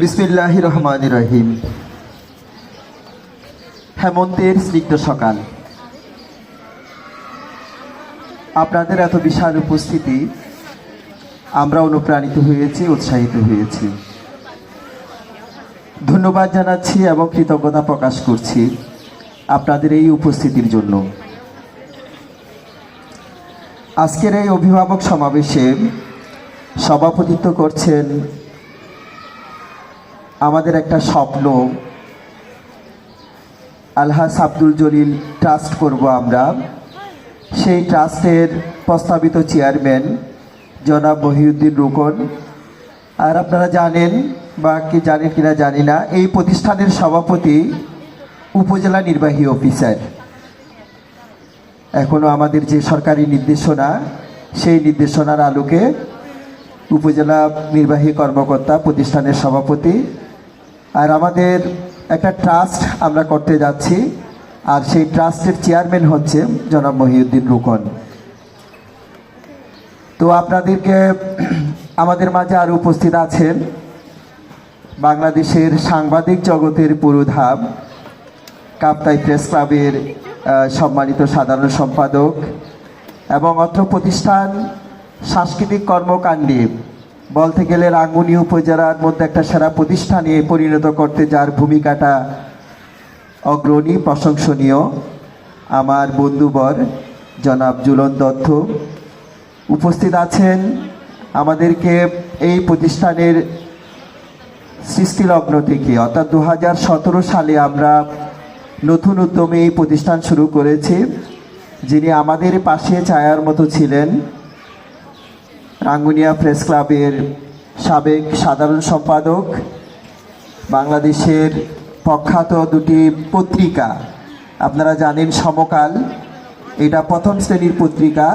বিসমিল্লাহির রহমানির রহিম। হেমন্তের স্নিগ্ধ সকাল, আপনাদের এত বিশাল উপস্থিতি, আমরা অনুপ্রাণিত হয়েছি, উৎসাহিত হয়েছি। ধন্যবাদ জানাচ্ছি এবং কৃতজ্ঞতা প্রকাশ করছি আপনাদের এই উপস্থিতির জন্য। আজকের এই অভিভাবক সমাবেশে সভাপতিত্ব করছেন আমাদের একটা স্বপ্ন, আলহাজ আব্দুল জলিল ট্রাস্ট করব আমরা। সেই ট্রাস্টের প্রস্তাবিত চেয়ারম্যান জনাব মহিউদ্দিন রুকন। আর আপনারা জানেন বা কি জানেন কিনা জানি না, এই প্রতিষ্ঠানের সভাপতি উপজেলা নির্বাহী অফিসার। এখনও আমাদের যে সরকারি নির্দেশনা, সেই নির্দেশনার আলোকে উপজেলা নির্বাহী কর্মকর্তা, প্রতিষ্ঠানের সভাপতি। আর আমাদের একটা ট্রাস্ট আমরা করতে যাচ্ছি, আর সেই ট্রাস্টের চেয়ারম্যান হচ্ছে জনাব মহিউদ্দিন রুকন। তো আপনাদেরকে আমাদের মাঝে আরও উপস্থিত আছেন বাংলাদেশের সাংবাদিক জগতের পুরোধাম, কাপ্তাই প্রেস ক্লাবের সম্মানিত সাধারণ সম্পাদক এবং অত্র প্রতিষ্ঠান সাংস্কৃতিক কর্মকাণ্ডে বলতে গেলে রাঙ্গুনি উপজেলার মধ্যে একটা সেরা প্রতিষ্ঠানে পরিণত করতে যার ভূমিকাটা অগ্রণী, প্রশংসনীয়, আমার বন্ধুবর জনাব জুলন দত্ত। উপস্থিত আছেন আমাদেরকে এই প্রতিষ্ঠানের সৃষ্টিলগ্ন থেকে, অর্থাৎ 2017 সালে আমরা নতুন উদ্যমে এই প্রতিষ্ঠান শুরু করেছি। যিনি আমাদের পাশে ছায়ার মতো ছিলেন, রাঙ্গুনিয়া প্রেস ক্লাবের সাবেক সাধারণ সম্পাদক, বাংলাদেশের প্রখ্যাত দুটি পত্রিকা, আপনারা জানেন সমকাল, এটা প্রথম শ্রেণীর পত্রিকা,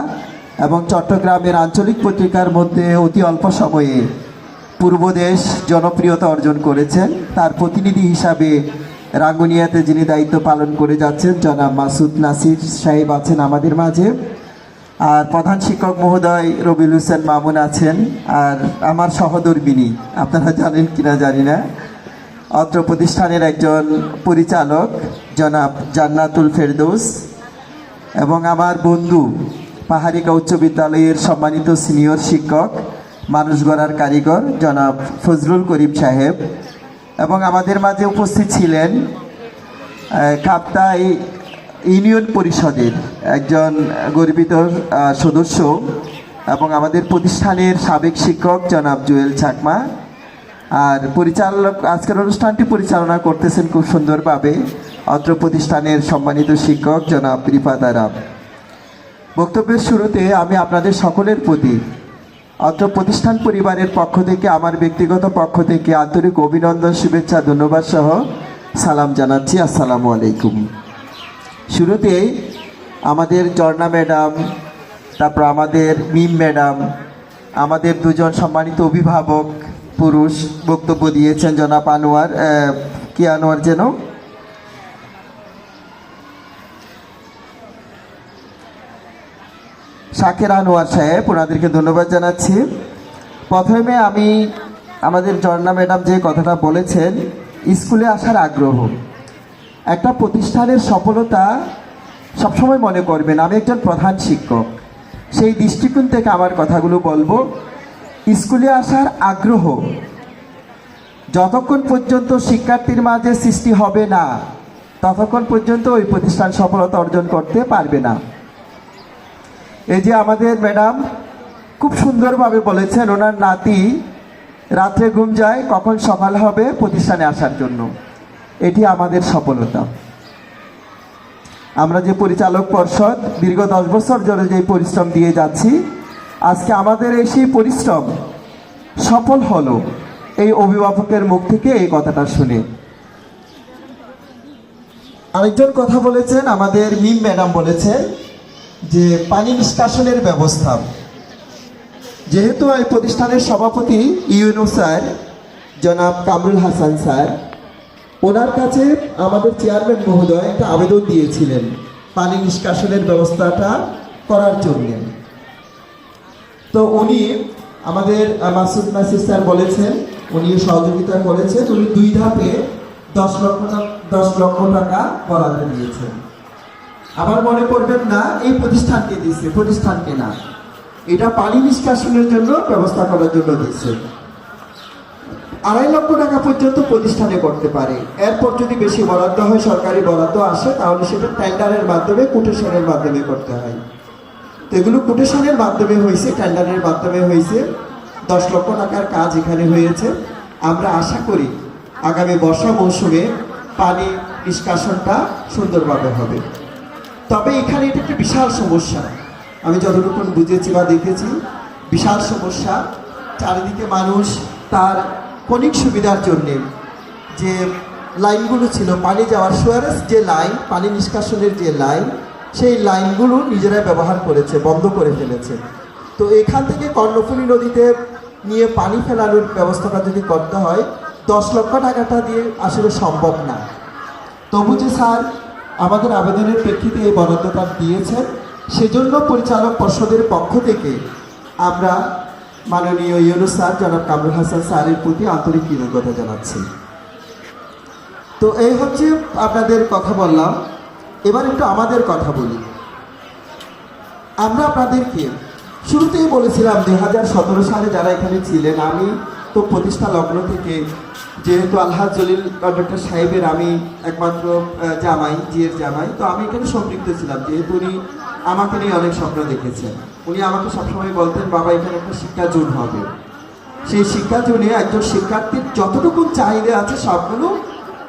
এবং চট্টগ্রামের আঞ্চলিক পত্রিকার মধ্যে অতি অল্প সময়ে পূর্বদেশ জনপ্রিয়তা অর্জন করেছেন। তার প্রতিনিধি হিসাবে রাঙ্গুনিয়াতে যিনি দায়িত্ব পালন করে যাচ্ছেন জনাব মাসুদ নাসির সাহেব আছেন আমাদের মাঝে। আর প্রধান শিক্ষক মহোদয় রবিউল হোসেন মামুন আছেন। আর আমার সহধর্মিনী, আপনারা জানেন কিনা জানি না, অত্র প্রতিষ্ঠানের একজন পরিচালক জনাব জান্নাতুল ফেরদৌস, এবং আমার বন্ধু পাহাড়িকা উচ্চ বিদ্যালয়ের সম্মানিত সিনিয়র শিক্ষক, মানুষ গড়ার কারিগর জনাব ফজলুল করিম সাহেব। এবং আমাদের মাঝে উপস্থিত ছিলেন কাপ্তাই ইউনিয়ন পরিষদের একজন গর্বিত সদস্য এবং আমাদের প্রতিষ্ঠানের সাবেক শিক্ষক জনাব জুয়েল চাকমা। আর পরিচালক, আজকের অনুষ্ঠানটি পরিচালনা করতেছেন খুব সুন্দরভাবে অত্র প্রতিষ্ঠানের সম্মানিত শিক্ষক জনাব রিফাত আরাম। বক্তব্যের শুরুতে আমি আপনাদের সকলের প্রতি অত্র প্রতিষ্ঠান পরিবারের পক্ষ থেকে, আমার ব্যক্তিগত পক্ষ থেকে আন্তরিক অভিনন্দন, শুভেচ্ছা, ধন্যবাদ সহ সালাম জানাচ্ছি। আসসালামু আলাইকুম। শুরুতে আমাদের ঝর্ণা ম্যাডাম, তারপর আমাদের মিম ম্যাডাম, আমাদের দুজন সম্মানিত অভিভাবক পুরুষ বক্তব্য দিয়েছেন। জনাব আনোয়ার, কি আনোয়ার যেন, শাকের আনোয়ার সাহেব, ওনাদেরকে ধন্যবাদ জানাচ্ছি। প্রথমে আমি আমাদের ঝর্ণা ম্যাডাম যে কথাটা বলেছেন, স্কুলে আসার আগ্রহ, একটা প্রতিষ্ঠানের সফলতা সবসময় মনে করবেন আমি একজন প্রধান শিক্ষক, সেই দৃষ্টিকোণ থেকে আমার কথাগুলো বলবো। স্কুলে আসার আগ্রহ যতক্ষণ পর্যন্ত শিক্ষার্থীর মাঝে সৃষ্টি হবে না, ততক্ষণ পর্যন্ত ওই প্রতিষ্ঠান সফলতা অর্জন করতে পারবে না। এই যে আমাদের ম্যাডাম খুব সুন্দরভাবে বলেছেন, ওনার নাতি রাত্রে ঘুম যায় কখন সকাল হবে প্রতিষ্ঠানে আসার জন্য, এটি আমাদের সফলতা। আমরা যে পরিচালক পর্ষদ দীর্ঘ 10 বছর ধরে যে পরিশ্রম দিয়ে যাচ্ছি, আজকে আমাদের এই সেই পরিশ্রম সফল হলো এই অভিভাবকের মুখ থেকে এই কথাটা শুনে। আরেকজন কথা বলেছেন, আমাদের মিম ম্যাডাম বলেছেন যে পানি নিষ্কাশনের ব্যবস্থা। যেহেতু এই প্রতিষ্ঠানের সভাপতি ইউএনও স্যার জনাব কামরুল হাসান স্যার, ওনার কাছে আমাদের চেয়ারম্যান মহোদয় একটা আবেদন দিয়েছিলেন পানি নিষ্কাশনের ব্যবস্থাটা করার জন্য। তো উনি আমাদের মাসুদ নাসির স্যার বলেছেন, উনি সহযোগিতা করেছেন, উনি 2 ধাপে 10 লক্ষ টাকা বরাদ্দ দিয়েছেন। আবার মনে করবেন না এই প্রতিষ্ঠানকে দিয়েছে, প্রতিষ্ঠানকে না, এটা পানি নিষ্কাশনের জন্য ব্যবস্থা করার জন্য দিয়েছে। 2.5 লক্ষ টাকা পর্যন্ত প্রতিষ্ঠানে করতে পারে। এরপর যদি বেশি বরাদ্দ হয়, সরকারি বরাদ্দ আসে, তাহলে সেটা টেন্ডারের মাধ্যমে, কোটেশনের মাধ্যমে করতে হয়। তো এগুলো কোটেশনের মাধ্যমে হয়েছে, টেন্ডারের মাধ্যমে হয়েছে। 10 লক্ষ টাকার কাজ এখানে হয়েছে। আমরা আশা করি আগামী বর্ষা মৌসুমে পানি নিষ্কাশনটা সুন্দরভাবে হবে। তবে এখানে এটা একটা বিশাল সমস্যা, আমি যতটুকু বুঝেছি বা দেখেছি, বিশাল সমস্যা। চারিদিকে মানুষ তার কনিক সুবিধার জন্যে যে লাইনগুলো ছিল পানি যাওয়ার, সুয়ারেজ যে লাইন, পানি নিষ্কাশনের যে লাইন, সেই লাইনগুলো নিজেরা ব্যবহার করেছে, বন্ধ করে ফেলেছে। তো এখান থেকে কর্ণফুলী নদীতে নিয়ে পানি ফেলানোর ব্যবস্থাটা যদি করতে হয়, 10 লক্ষ টাকাটা দিয়ে আসলে সম্ভব না। তবু যে স্যার আমাদের আবেদনের প্রেক্ষিতে এই বরাদ্দটা দিয়েছেন, সেজন্য পরিচালক পর্ষদের পক্ষ থেকে আমরা মাননীয় ইউনুস স্যার, জনাব কামরুল হাসান স্যারের প্রতি আন্তরিক কৃতজ্ঞতা জানাচ্ছি। তো এই হচ্ছে আপনাদের কথা বললাম। এবার একটু আমাদের কথা বলি। আমরা আপনাদেরকে শুরুতেই বলেছিলাম 2017 সালে যারা এখানে ছিলেন, আমি তো প্রতিষ্ঠা লগ্ন থেকে, যেহেতু আলহাজ জলিল কন্ডাক্টর সাহেবের আমি একমাত্র জামাই, জিয়ের জামাই, তো আমি এখানে সম্পৃক্ত ছিলাম, যেহেতু উনি আমাকে নিয়ে অনেক স্বপ্ন দেখেছেন। উনি আমাকে সবসময় বলতেন, বাবা এখানে একটা শিক্ষা জোন হবে, সেই শিক্ষা জোনে একজন শিক্ষার্থীর যতটুকু চাহিদা আছে সবগুলো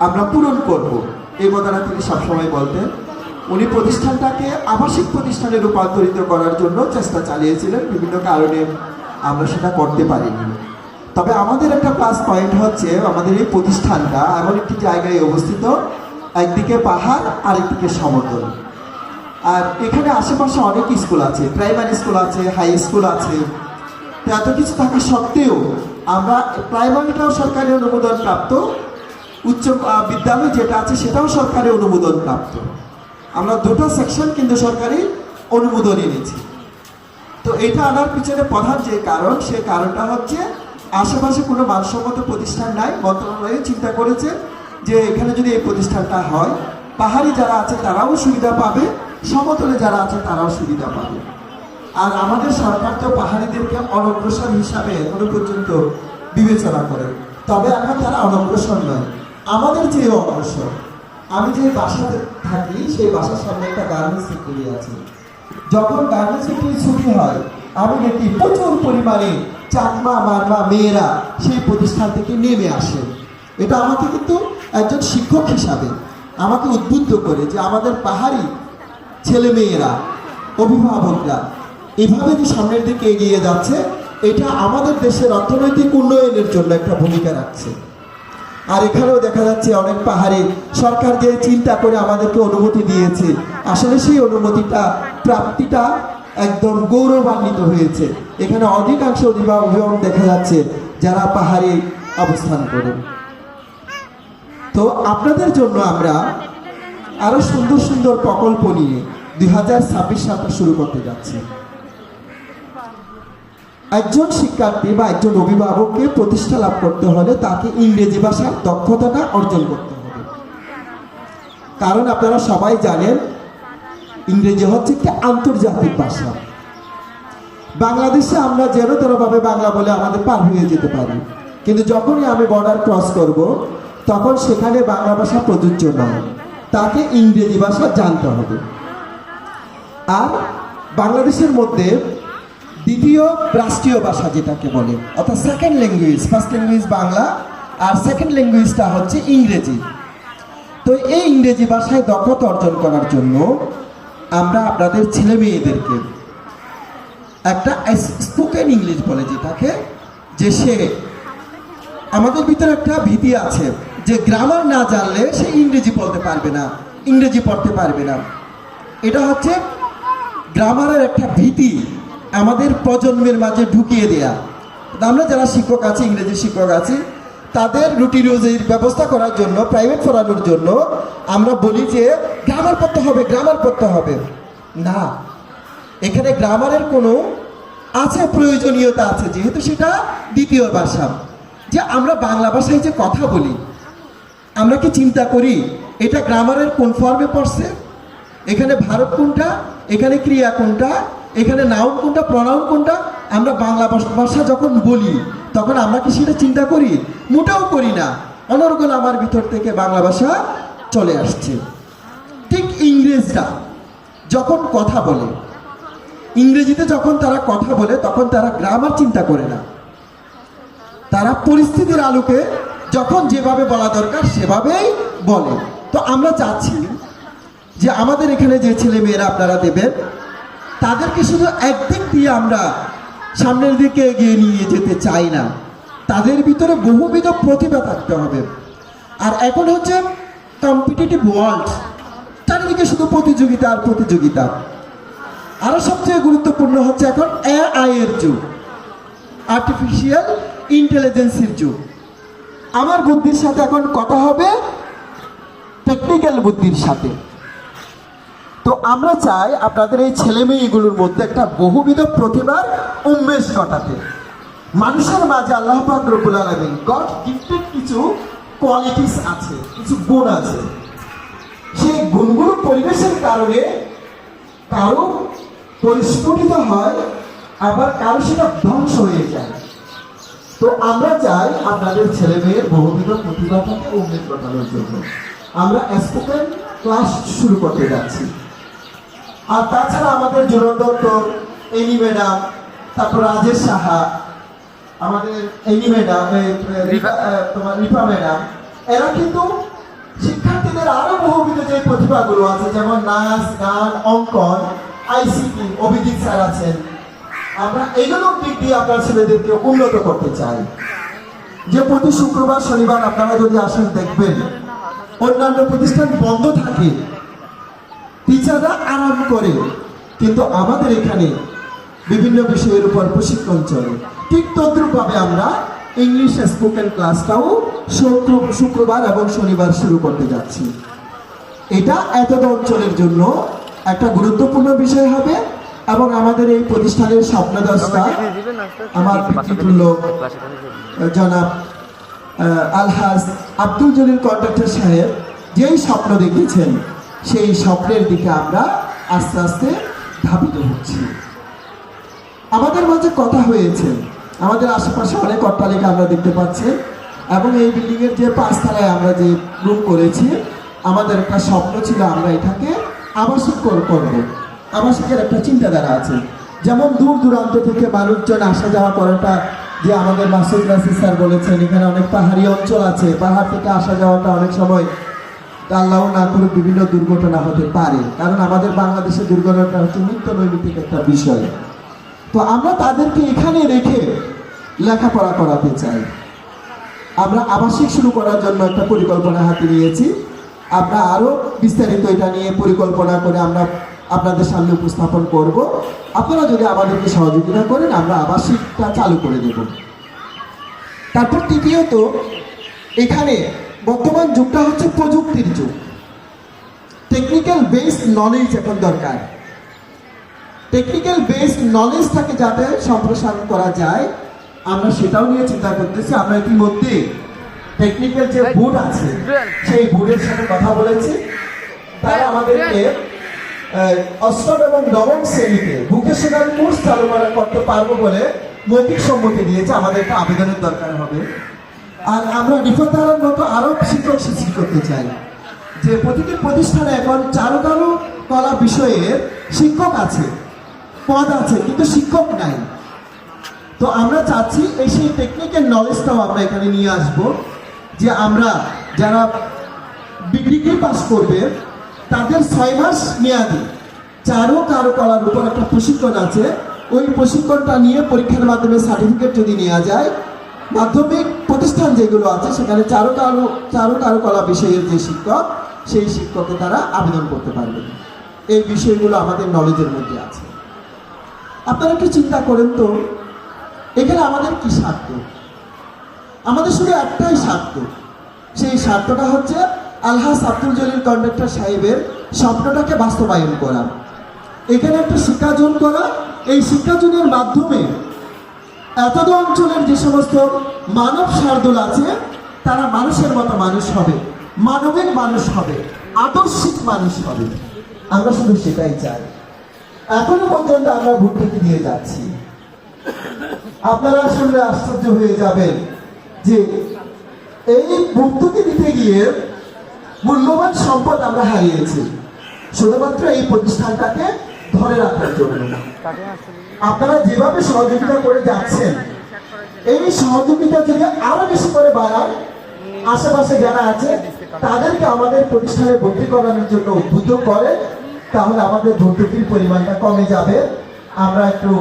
আমরা পূরণ করব, এই কথাটা তিনি সবসময় বলতেন। উনি প্রতিষ্ঠানটাকে আবাসিক প্রতিষ্ঠানে রূপান্তরিত করার জন্য চেষ্টা চালিয়েছিলেন, বিভিন্ন কারণে আমরা সেটা করতে পারিনি। তবে আমাদের একটা প্লাস পয়েন্ট হচ্ছে, আমাদের এই প্রতিষ্ঠানটা এমন একটি জায়গায় অবস্থিত, একদিকে পাহাড় আর একদিকে সমতল। আর এখানে আশেপাশে অনেক স্কুল আছে, প্রাইমারি স্কুল আছে, হাই স্কুল আছে। তো এত কিছু থাকা সত্ত্বেও আমরা প্রাইমারিটাও সরকারি অনুমোদন প্রাপ্ত, উচ্চ বিদ্যালয় যেটা আছে সেটাও সরকারি অনুমোদন প্রাপ্ত। আমরা 2টা সেকশন কিন্তু সরকারি অনুমোদন এনেছি। তো এটা আনার পিছনে প্রধান যে কারণ, সে কারণটা হচ্ছে আশেপাশে কোনো মানসম্মত প্রতিষ্ঠান নাই। মন্ত্রণালয়ে চিন্তা করেছে যে এখানে যদি এই প্রতিষ্ঠানটা হয়, পাহাড়ি যারা আছে তারাও সুবিধা পাবে, সমতলে যারা আছে তারাও সুবিধা পাবে। আর আমাদের সরকার তো পাহাড়িদেরকে অনগ্রসর হিসাবে এখনো পর্যন্ত বিবেচনা করে। তবে এখন তারা অনগ্রসর নয়, আমাদের যে অগ্রসর। আমি যে বাসাতে থাকি, সেই বাসার সামনে একটা গার্মেন্টস ফ্যাক্টরি আছে। যখন গার্মেন্টস ফ্যাক্টরি ছুটি হয়, আমি দেখি প্রচুর পরিমাণে চাকমা মারমা মেয়েরা সেই প্রতিষ্ঠান থেকে নেমে আসে। এটা আমাকে কিন্তু একজন শিক্ষক হিসাবে আমাকে উদ্বুদ্ধ করে যে আমাদের পাহাড়ি ছেলে মেয়েরা, অভিভাবকরা এভাবে যে সামনের দিকে এগিয়ে যাচ্ছে, এটা আমাদের দেশের অর্থনৈতিক উন্নয়নের জন্য একটা ভূমিকা রাখছে। আর এখানেও দেখা যাচ্ছে অনেক পাহাড়ে সরকার যে চিন্তা করে আমাদেরকে অনুমতি দিয়েছে, আসলে সেই অনুমতিটা প্রাপ্তিটা একদম গৌরবান্বিত হয়েছে। এখানে অধিকাংশ অভিভাবক দেখা যাচ্ছে যারা পাহাড়ে অবস্থান করেন। তো আপনাদের জন্য আমরা আরো সুন্দর সুন্দর প্রকল্প নিয়ে 2026 সালটা শুরু করতে যাচ্ছি। একজন শিক্ষার্থী বা একজন অভিভাবককে প্রতিষ্ঠা লাভ করতে হলে তাকে ইংরেজি ভাষার দক্ষতাটা অর্জন করতে হবে। কারণ আপনারা সবাই জানেন ইংরেজি হচ্ছে একটি আন্তর্জাতিক ভাষা। বাংলাদেশে আমরা যেন তেরোভাবে বাংলা বলে আমাদের পার হয়ে যেতে পারি, কিন্তু যখনই আমি বর্ডার ক্রস করব তখন সেখানে বাংলা ভাষা প্রযোজ্য নয়, তাকে ইংরেজি ভাষা জানতে হবে। আর বাংলাদেশের মধ্যে দ্বিতীয় রাষ্ট্রীয় ভাষা যেটাকে বলে, অর্থাৎ সেকেন্ড ল্যাঙ্গুয়েজ, ফার্স্ট ল্যাঙ্গুয়েজ বাংলা আর সেকেন্ড ল্যাঙ্গুয়েজটা হচ্ছে ইংরেজি। তো এই ইংরেজি ভাষায় দক্ষতা অর্জন করার জন্য আমরা আপনাদের ছেলে মেয়েদেরকে একটা স্পোকেন ইংলিশ বলে যেটাকে, যে সে আমাদের ভিতরে একটা ভীতি আছে যে গ্রামার না জানলে সে ইংরেজি বলতে পারবে না, ইংরেজি পড়তে পারবে না। এটা হচ্ছে গ্রামারের একটা ভীতি আমাদের প্রজন্মের মাঝে ঢুকিয়ে দেয়া। আমরা যারা শিক্ষক আছি, ইংরেজি শিক্ষক আছি, তাদের রুটি রুজির ব্যবস্থা করার জন্য, প্রাইভেট পড়ানোর জন্য আমরা বলি যে গ্রামার পড়তে হবে, গ্রামার পড়তে হবে। না, এখানে গ্রামারের কোনো আছে, প্রয়োজনীয়তা আছে, যেহেতু সেটা দ্বিতীয় ভাষা। যে আমরা বাংলা ভাষায় যে কথা বলি, আমরা কি চিন্তা করি এটা গ্রামারের কোন ফর্মে পড়ছে, এখানে ভারত কোনটা, এখানে ক্রিয়া কোনটা, এখানে নাউন কোনটা, প্রনাউন কোনটা? আমরা বাংলা ভাষা যখন বলি তখন আমরা কি সেটা চিন্তা করি? মোটেও করি না। অনর্গল আমার ভিতর থেকে বাংলা ভাষা চলে আসছে। ঠিক ইংরেজরা যখন কথা বলে, ইংরেজিতে যখন তারা কথা বলে তখন তারা গ্রামার চিন্তা করে না, তারা পরিস্থিতির আলোকে যখন যেভাবে বলা দরকার সেভাবেই বলে। তো আমরা চাচ্ছি যে আমাদের এখানে যে ছেলে মেয়েরা আপনারা দেবেন, তাদেরকে শুধু একদিক দিয়ে আমরা সামনের দিকে এগিয়ে নিয়ে যেতে চাই না, তাদের ভিতরে বহুবিধ প্রতিভা থাকতে হবে। আর এখন হচ্ছে কম্পিটিটিভ ওয়ার্ল্ড, চারিদিকে শুধু প্রতিযোগিতা আর প্রতিযোগিতা। আরও সবচেয়ে গুরুত্বপূর্ণ হচ্ছে এখন এআই এর যুগ, আর্টিফিশিয়াল ইন্টেলিজেন্সের যুগ। আমার বুদ্ধির সাথে এখন কথা হবে টেকনিক্যাল বুদ্ধির সাথে। তো আমরা চাই আপনাদের এই ছেলে মেয়েগুলোর মধ্যে একটা বহুবিধ প্রতিভার উন্মেষ ঘটাতে। মানুষের মাঝে আল্লাহ পাক রব্বুল আলামিন গড গিফটেড কিছু কোয়ালিটিস আছে, কিছু গুণ আছে। সেই গুণগুলো পরিবেশের কারণে কারো পরিস্ফুটিত হয়, আবার কারো সেটা ধ্বংস হয়ে যায়। তো আমরা চাই আপনাদের ছেলে মেয়ের বহুবিধ প্রতিভাটাকে উন্মেষ ঘটানোর জন্য আমরা স্পোকেন ক্লাস শুরু করতে যাচ্ছি। আর তাছাড়া আমাদের জোরন দত্ত, এনি ম্যাডাম, তারপর রাজেশ সাহা, আমাদের এনি ম্যাডাম, তোমার রিপা ম্যাডাম, এরা কিন্তু শিক্ষার্থীদের আরো বহুবিধ যে প্রতিভাগুলো আছে, যেমন নাচ, গান, অঙ্কন, আইসিটি, অভিজিৎ স্যার আছেন, আমরা এগুলোর দিক দিয়ে আপনার ছেলেদেরকে উন্নত করতে চাই। যে প্রতি শুক্রবার শনিবার আপনারা যদি আসেন দেখবেন অন্যান্য প্রতিষ্ঠান বন্ধ থাকে, টিচাররা আরাম করে, কিন্তু আমাদের এখানে বিভিন্ন বিষয়ের উপর প্রশিক্ষণ চলে। ঠিক তদ্রুপভাবে আমরা ইংলিশ স্পোকেন ক্লাসটাও শুক্রবার এবং শনিবার শুরু করতে যাচ্ছি। এটা এতদ অঞ্চলের জন্য একটা গুরুত্বপূর্ণ বিষয় হবে এবং আমাদের এই প্রতিষ্ঠানের স্বপ্নদ্রষ্টা আমার পিতৃতুল্য জনাব আলহাজ আব্দুল জলিল কন্ট্রাক্টর সাহেব যেই স্বপ্ন দেখেছেন, সেই স্বপ্নের দিকে আমরা আস্তে আস্তে ধাবিত হচ্ছি। আমাদের মাঝে কথা হয়েছে, আমাদের আশেপাশে অনেক অট্টালিকা আমরা দেখতে পাচ্ছি এবং এই বিল্ডিংয়ের যে 5 তলায় আমরা যে রুম করেছি, আমাদের একটা স্বপ্ন ছিল আমরা এটাকে আবাসিক করব। আবাসিকের একটা চিন্তাধারা আছে, যেমন দূর দূরান্ত থেকে মানুষজন আসা যাওয়া করাটা, যে আমাদের মাসুদ নাসির স্যার বলেছেন এখানে অনেক পাহাড়ি অঞ্চল আছে, পাহাড় থেকে আসা যাওয়াটা অনেক সময় আল্লাহ না করে বিভিন্ন দুর্ঘটনা হতে পারে, কারণ আমাদের বাংলাদেশের দুর্ঘটনা হচ্ছে নিত্য নৈমিত্তিক একটা বিষয়। তো আমরা তাদেরকে এখানে রেখে লেখাপড়া করাতে চাই। আমরা আবাসিক শুরু করার জন্য একটা পরিকল্পনা হাতে নিয়েছি। আমরা আরও বিস্তারিত এটা নিয়ে পরিকল্পনা করে আমরা আপনাদের সামনে উপস্থাপন করব। আপনারা যদি আমাদেরকে সহযোগিতা করেন আমরা আবাসিকটা চালু করে দেব। তারপর তৃতীয়ত, এখানে বর্তমান যুগটা হচ্ছে প্রযুক্তির যুগ। টেকনিক্যাল বেসড নলেজ এখন দরকার। টেকনিক্যাল বেসড নলেজটাকে যাতে সম্প্রসারণ করা যায় আমরা সেটাও নিয়ে চিন্তা করতেছি। আমরা ইতিমধ্যে টেকনিক্যাল যে বোর্ড আছে সেই বোর্ডের সাথে কথা বলেছি। তারা আমাদেরকে অষ্টম এবং নবম শ্রেণীতে ভোকেশনাল কোর্স চালু করতে পারবো বলে মৌখিক সম্মতি দিয়েছে। আমাদের একটা আবেদনের দরকার হবে। আর আমরা রিফতারার মতো আরও শিক্ষক সৃষ্টি করতে চাই, যে প্রতিটি প্রতিষ্ঠানে এখন চারুকারু কলা বিষয়ের শিক্ষক আছে, পদ আছে, কিন্তু শিক্ষক নাই। তো আমরা চাচ্ছি এই সেই টেকনিক্যাল নলেজটাও আমরা এখানে নিয়ে আসব, যে আমরা যারা ডিগ্রি পাস করবে তাদের 6 মাস মেয়াদি চারুকারুকলার উপর একটা প্রশিক্ষণ আছে। ওই প্রশিক্ষণটা নিয়ে পরীক্ষার মাধ্যমে সার্টিফিকেট যদি নেওয়া যায়, মাধ্যমিক প্রতিষ্ঠান যেগুলো আছে সেখানে চারুকারুকলা বিষয়ের যে শিক্ষক, সেই শিক্ষককে তারা আবেদন করতে পারবেন। এই বিষয়গুলো আমাদের নলেজের মধ্যে আছে। আপনারা একটু চিন্তা করেন তো, এখানে আমাদের কি স্বার্থ? আমাদের শুধু একটাই স্বার্থ, সেই স্বার্থটা হচ্ছে আলহাজ আব্দুল জলিল কন্ডাক্টর সাহেবের স্বপ্নটাকে বাস্তবায়ন করা, এখানে একটা শিক্ষার্জন করা। এই শিক্ষার্জনের মাধ্যমে এতদ অঞ্চলের যে সমস্ত মানব শার্দুল আছে তারা মানুষের মতো মানুষ হবে, মানবিক মানুষ হবে, আদর্শিক মানুষ হবে। আমরা শুধু সেটাই চাই। এখনো পর্যন্ত আমরা ভর্তুকি দিয়ে যাচ্ছি। আপনারা শুনলে আশ্চর্য হয়ে যাবেন যে এই ভর্তুকি দিতে গিয়ে মূল্যবান সম্পদ আমরা হারিয়েছি শুধুমাত্র এই প্রতিষ্ঠানটাকে ধরে রাখার জন্য। আপনারা যেভাবে সহযোগিতা করে যাচ্ছেন, এই সহযোগিতা যদি আরো বেশি করে বাড়ান, আশেপাশে যারা আছে তাদেরকে আমাদের প্রতিষ্ঠানে ভর্তি করানোর জন্য উদ্বুদ্ধ করে, তাহলে আমাদের ভর্তুকির পরিমাণটা কমে যাবে, আমরা একটু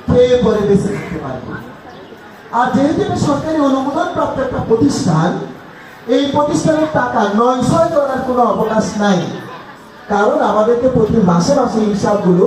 খেয়ে পরে বেঁচে থাকতে পারবো। আর যেহেতু এটা সরকারি অনুমোদন প্রাপ্ত একটা প্রতিষ্ঠান, এই প্রতিষ্ঠানের টাকা নয়ছয় করার কোনো অবকাশ নাই, কারণ আমাদেরকে প্রতি মাসে মাসে হিসাবগুলো